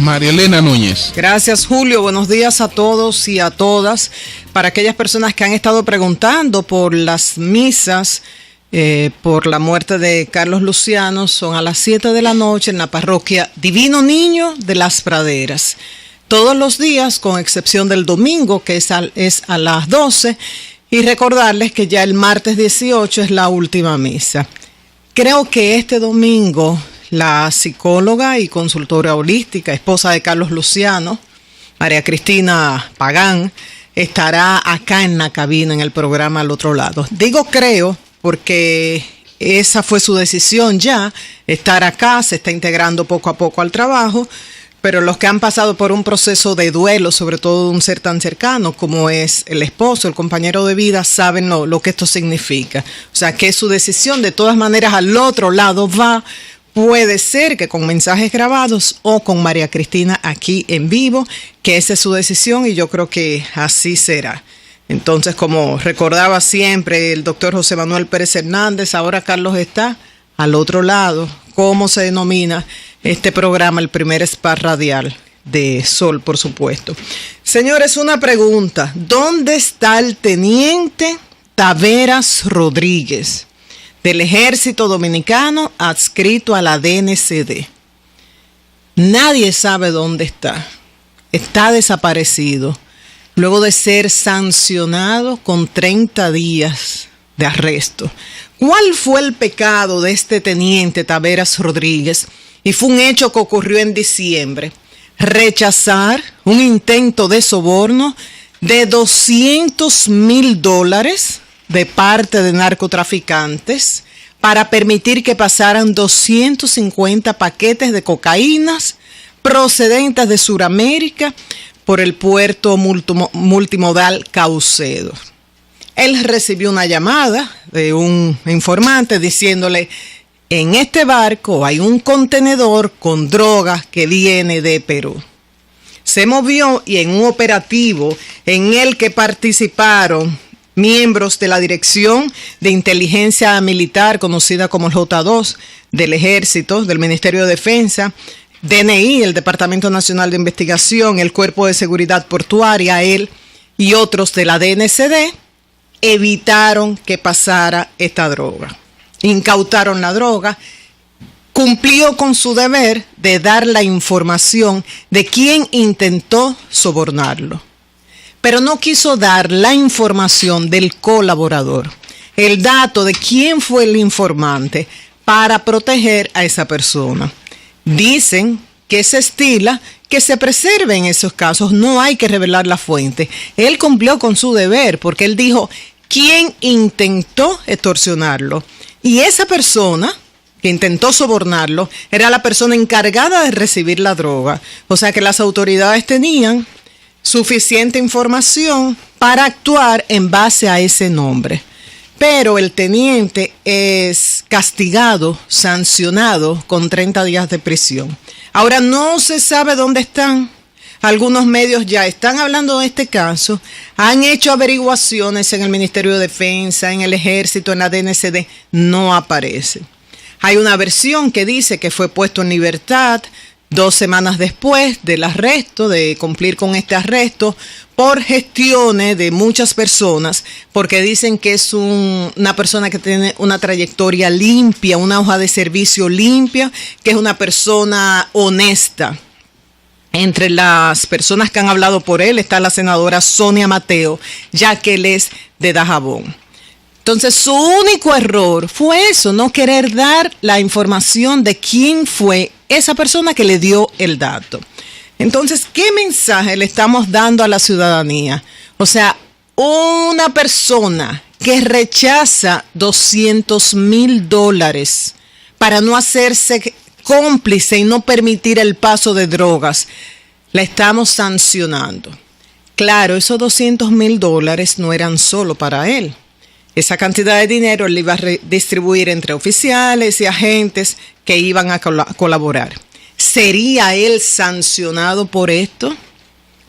María Elena Núñez. Gracias, Julio. Buenos días a todos y a todas. Para aquellas personas que han estado preguntando por las misas, por la muerte de Carlos Luciano, son a las 7 de la noche en la parroquia Divino Niño de Las Praderas. Todos los días, con excepción del domingo, que es a las 12, y recordarles que ya el martes 18 es la última misa. Creo que este domingo la psicóloga y consultora holística, esposa de Carlos Luciano, María Cristina Pagán, estará acá en la cabina en el programa Al Otro Lado. Digo creo porque esa fue su decisión ya, estar acá, se está integrando poco a poco al trabajo, pero los que han pasado por un proceso de duelo, sobre todo de un ser tan cercano como es el esposo, el compañero de vida, saben lo que esto significa. O sea, que es su decisión. De todas maneras, al otro lado va. Puede ser que con mensajes grabados o con María Cristina aquí en vivo, que esa es su decisión y yo creo que así será. Entonces, como recordaba siempre el doctor José Manuel Pérez Hernández, ahora Carlos está al otro lado. ¿Cómo se denomina este programa? El primer spa radial de Sol, por supuesto. Señores, una pregunta. ¿Dónde está el teniente Taveras Rodríguez del Ejército Dominicano adscrito a la DNCD? Nadie sabe dónde está. Está desaparecido luego de ser sancionado con 30 días de arresto. ¿Cuál fue el pecado de este teniente Taveras Rodríguez? Y fue un hecho que ocurrió en diciembre. Rechazar un intento de soborno de $200,000 de parte de narcotraficantes para permitir que pasaran 250 paquetes de cocaínas procedentes de Sudamérica por el puerto multimodal Caucedo. Él recibió una llamada de un informante diciéndole: en este barco hay un contenedor con drogas que viene de Perú. Se movió y en un operativo en el que participaron miembros de la Dirección de Inteligencia Militar, conocida como el J2, del Ejército, del Ministerio de Defensa, DNI, el Departamento Nacional de Investigación, el Cuerpo de Seguridad Portuaria, él y otros de la DNCD, evitaron que pasara esta droga. Incautaron la droga, cumplió con su deber de dar la información de quién intentó sobornarlo, pero no quiso dar la información del colaborador, el dato de quién fue el informante para proteger a esa persona. Dicen que se estila que se preserve en esos casos, no hay que revelar la fuente. Él cumplió con su deber porque él dijo quién intentó extorsionarlo. Y esa persona que intentó sobornarlo era la persona encargada de recibir la droga. O sea que las autoridades tenían suficiente información para actuar en base a ese nombre. Pero el teniente es castigado, sancionado con 30 días de prisión. Ahora no se sabe dónde están. Algunos medios ya están hablando de este caso, han hecho averiguaciones en el Ministerio de Defensa, en el Ejército, en la DNCD, no aparece. Hay una versión que dice que fue puesto en libertad 2 semanas después del arresto, de cumplir con este arresto, por gestiones de muchas personas, porque dicen que es una persona que tiene una trayectoria limpia, una hoja de servicio limpia, que es una persona honesta. Entre las personas que han hablado por él está la senadora Sonia Mateo, ya que él es de Dajabón. Entonces, su único error fue eso, no querer dar la información de quién fue esa persona que le dio el dato. Entonces, ¿qué mensaje le estamos dando a la ciudadanía? O sea, una persona que rechaza $200,000 para no hacerse cómplice y no permitir el paso de drogas, la estamos sancionando. Claro, esos $200,000 no eran solo para él. Esa cantidad de dinero él iba a distribuir entre oficiales y agentes que iban a colaborar. ¿Sería él sancionado por esto?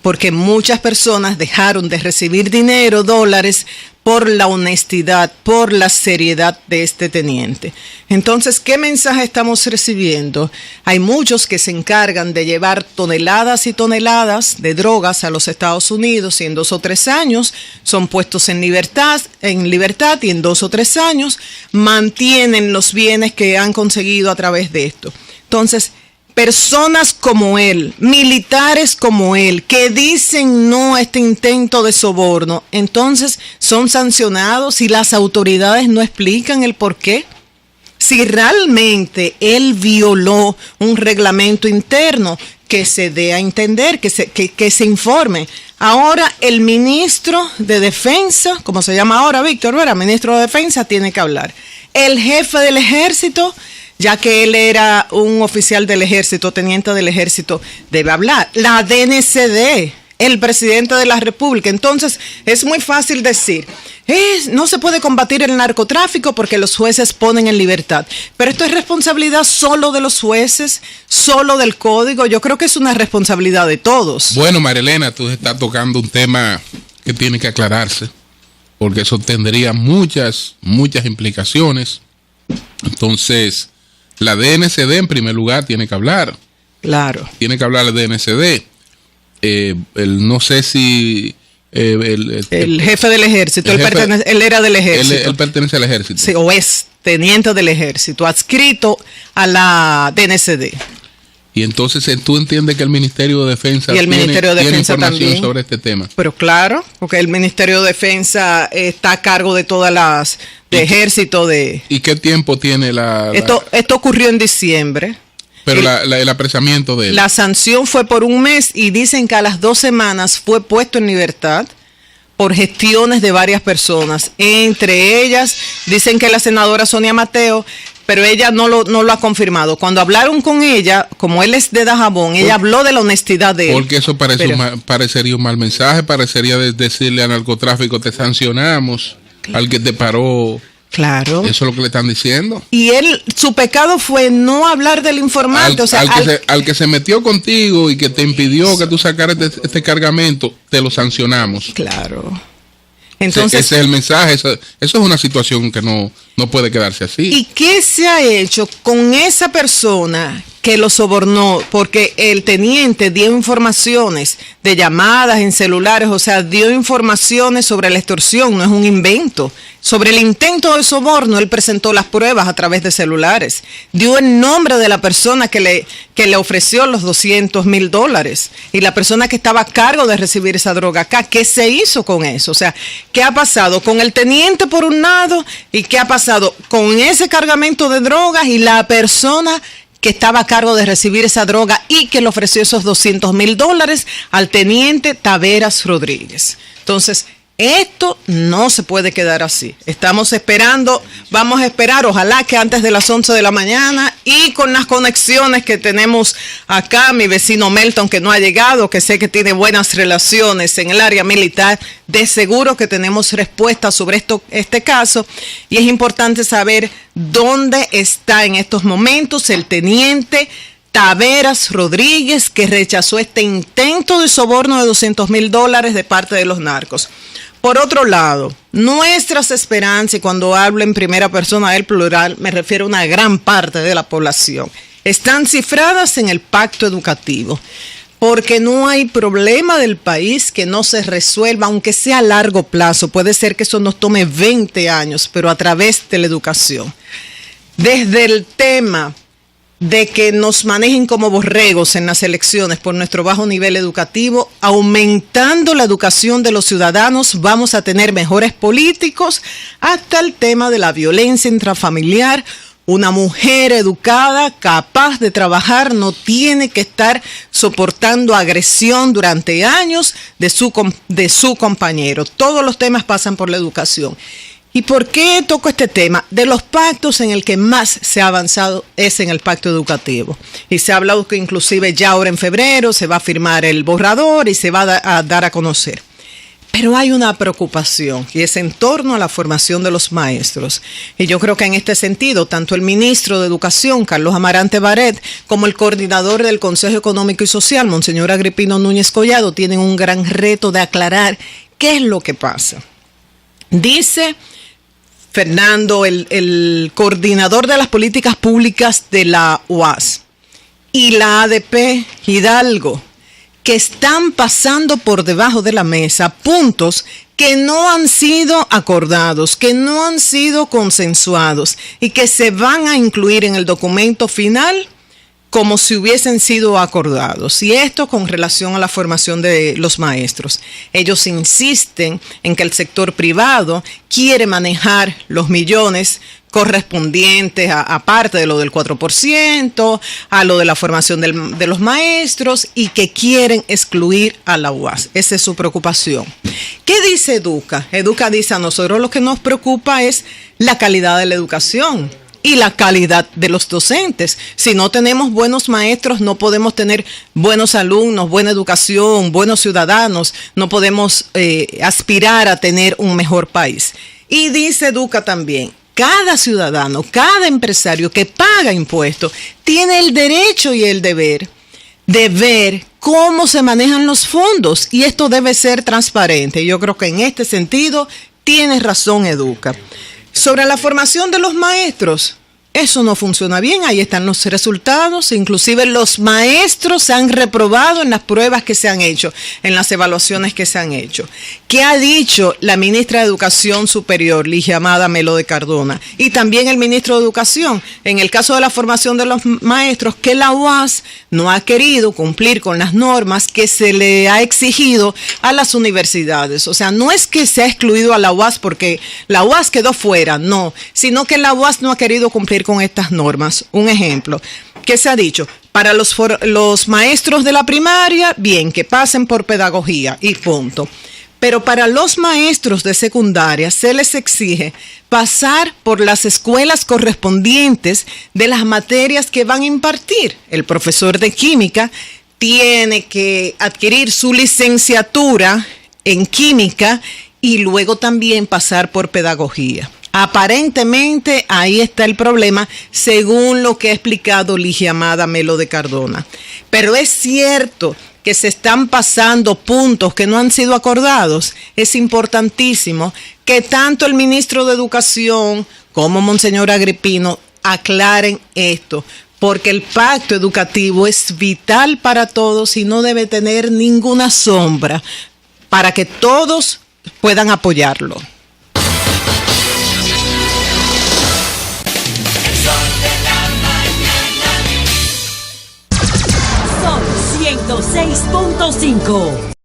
porque muchas personas dejaron de recibir dinero, dólares, por la honestidad, por la seriedad de este teniente. Entonces, ¿qué mensaje estamos recibiendo? Hay muchos que se encargan de llevar toneladas y toneladas de drogas a los Estados Unidos y en 2 o 3 años son puestos en libertad y en 2 o 3 años mantienen los bienes que han conseguido a través de esto. Entonces, personas como él, militares como él, que dicen no a este intento de soborno, entonces son sancionados y las autoridades no explican el por qué. Si realmente él violó un reglamento interno, que se dé a entender, que se informe. Ahora el ministro de Defensa, como se llama ahora Víctor, ¿verdad? Ministro de Defensa tiene que hablar. El jefe del ejército, ya que él era un oficial del ejército, teniente del ejército, debe hablar. La DNCD, el presidente de la República. Entonces, es muy fácil decir, no se puede combatir el narcotráfico porque los jueces ponen en libertad. Pero esto es responsabilidad solo de los jueces, solo del código. Yo creo que es una responsabilidad de todos. Bueno, Marilena, tú estás tocando un tema que tiene que aclararse, porque eso tendría muchas implicaciones. Entonces, la DNCD en primer lugar tiene que hablar. Claro. Tiene que hablar la DNCD. No sé si... el jefe del ejército, él era del ejército. Él pertenece al ejército. Sí, o es teniente del ejército, adscrito a la DNCD. Y entonces tú entiendes que el Ministerio de Defensa tiene información también sobre este tema. Pero claro, porque el Ministerio de Defensa está a cargo de todas las de ejército de. ¿Y qué tiempo tiene Esto ocurrió en diciembre. Pero el apresamiento de él. La sanción fue por 1 mes y dicen que a las 2 semanas fue puesto en libertad por gestiones de varias personas. Entre ellas, dicen que la senadora Sonia Mateo, pero ella no lo ha confirmado. Cuando hablaron con ella, como él es de Dajabón, ella habló de la honestidad de él. Porque eso parecería un mal mensaje, parecería decirle al narcotráfico, te sancionamos, al que te paró. Claro. Eso es lo que le están diciendo. Y su pecado fue no hablar del informante. Al que se metió contigo y que te impidió que tú sacaras este cargamento, te lo sancionamos. Claro. Entonces, ese es el mensaje. Eso es una situación que no puede quedarse así. ¿Y qué se ha hecho con esa persona que lo sobornó? Porque el teniente dio informaciones de llamadas en celulares, o sea, dio informaciones sobre la extorsión, no es un invento. Sobre el intento de soborno, él presentó las pruebas a través de celulares. Dio el nombre de la persona que le ofreció los $200,000 y la persona que estaba a cargo de recibir esa droga acá. ¿Qué se hizo con eso? O sea, ¿qué ha pasado con el teniente por un lado y qué ha pasado con ese cargamento de drogas y la persona que estaba a cargo de recibir esa droga y que le ofreció esos $200,000 al teniente Taveras Rodríguez? Entonces, esto no se puede quedar así. Estamos esperando, vamos a esperar, ojalá que antes de las 11 de la mañana y con las conexiones que tenemos acá, mi vecino Melton que no ha llegado, que sé que tiene buenas relaciones en el área militar, de seguro que tenemos respuestas sobre este caso, y es importante saber dónde está en estos momentos el teniente Taveras Rodríguez, que rechazó este intento de soborno de $200,000 de parte de los narcos. Por otro lado, nuestras esperanzas, y cuando hablo en primera persona del plural, me refiero a una gran parte de la población, están cifradas en el pacto educativo, porque no hay problema del país que no se resuelva, aunque sea a largo plazo. Puede ser que eso nos tome 20 años, pero a través de la educación. Desde el tema de que nos manejen como borregos en las elecciones por nuestro bajo nivel educativo, aumentando la educación de los ciudadanos, vamos a tener mejores políticos, hasta el tema de la violencia intrafamiliar. Una mujer educada, capaz de trabajar, no tiene que estar soportando agresión durante años de su compañero. Todos los temas pasan por la educación. ¿Y por qué toco este tema? De los pactos en el que más se ha avanzado es en el pacto educativo. Y se ha hablado que inclusive ya ahora en febrero se va a firmar el borrador y se va a dar a conocer. Pero hay una preocupación y es en torno a la formación de los maestros. Y yo creo que en este sentido, tanto el ministro de Educación, Carlos Amarante Barret, como el coordinador del Consejo Económico y Social, Monseñor Agripino Núñez Collado, tienen un gran reto de aclarar qué es lo que pasa. Dice Fernando, el coordinador de las políticas públicas de la UAS y la ADP Hidalgo, que están pasando por debajo de la mesa puntos que no han sido acordados, que no han sido consensuados y que se van a incluir en el documento final como si hubiesen sido acordados. Y esto con relación a la formación de los maestros. Ellos insisten en que el sector privado quiere manejar los millones correspondientes a parte de lo del 4%, a lo de la formación de los maestros y que quieren excluir a la UAS. Esa es su preocupación. ¿Qué dice Educa? Educa dice: a nosotros lo que nos preocupa es la calidad de la educación y la calidad de los docentes. Si no tenemos buenos maestros, no podemos tener buenos alumnos, buena educación, buenos ciudadanos, no podemos aspirar a tener un mejor país. Y dice Educa también: cada ciudadano, cada empresario que paga impuestos tiene el derecho y el deber de ver cómo se manejan los fondos y esto debe ser transparente. Yo creo que en este sentido tiene razón Educa. Sobre la formación de los maestros, eso no funciona bien, ahí están los resultados, inclusive los maestros se han reprobado en las pruebas que se han hecho, en las evaluaciones que se han hecho. ¿Qué ha dicho la ministra de Educación Superior, Ligia Amada Melo de Cardona? Y también el ministro de Educación, en el caso de la formación de los maestros, que la UAS no ha querido cumplir con las normas que se le ha exigido a las universidades. O sea, no es que se ha excluido a la UAS porque la UAS quedó fuera, no, sino que la UAS no ha querido cumplir con estas normas. Un ejemplo, ¿qué se ha dicho? Para los maestros de la primaria, bien, que pasen por pedagogía y punto. Pero para los maestros de secundaria se les exige pasar por las escuelas correspondientes de las materias que van a impartir. El profesor de química tiene que adquirir su licenciatura en química y luego también pasar por pedagogía. Aparentemente ahí está el problema, según lo que ha explicado Ligia Amada Melo de Cardona. Pero es cierto que se están pasando puntos que no han sido acordados. Es importantísimo que tanto el ministro de Educación como Monseñor Agripino aclaren esto, porque el pacto educativo es vital para todos y no debe tener ninguna sombra para que todos puedan apoyarlo. Son 106.5.